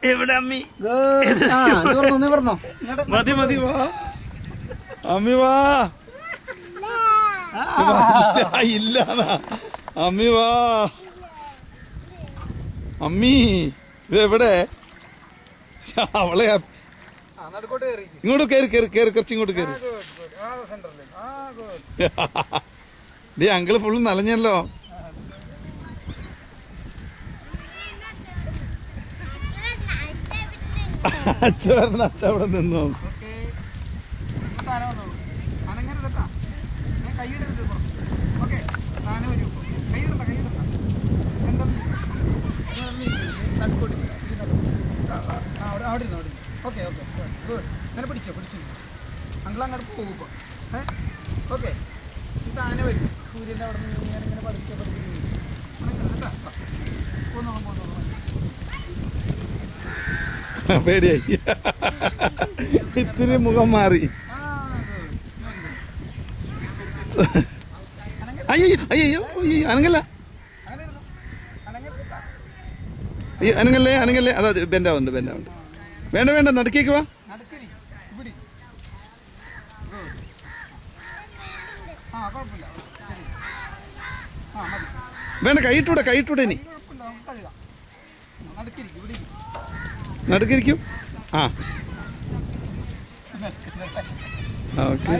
എവിടെ അമ്മി? മതി മതി വാ അമ്മി വാ. ഇല്ല അമ്മി വാ. അമ്മി ഇതെവിടെ? അവളെ ഇങ്ങോട്ട് കയറി കയറി കയറി കുറച്ച് ഇങ്ങോട്ട് കയറി. ഡേ അങ്കിള് ഫുള്ള് നനഞ്ഞല്ലോ. അച്ഛ വരണ അച്ഛ അവിടെ നിന്നോ. Okay okay good. അങ്ങനെ പിടിച്ചോ പിടിച്ചു. അങ്കിൾ അങ്ങോട്ട് പോകും ഇപ്പോൾ. ഓക്കെ താനെ വരും. സൂര്യൻ്റെ അവിടെ നിന്ന് ഞാനിങ്ങനെ പഠിച്ചു പേടിയായി. ഇത്തിരി മുഖം മാറി. അയ്യോ അയ്യോ അയ്യോ അനങ്ങല്ല. അയ്യോ അനങ്ങല്ലേ അനങ്ങല്ലേ. അതാ ബെൻഡാവുണ്ട് ബെൻഡാവുണ്ട്. വേണ്ട വേണ്ട നടുക്കേക്ക് വാ. വേണ്ട കൈയിട്ടൂടെ കൈയിട്ടൂടെ. ഇനി നടുക്കിരിക്കും. ആ ഓക്കെ.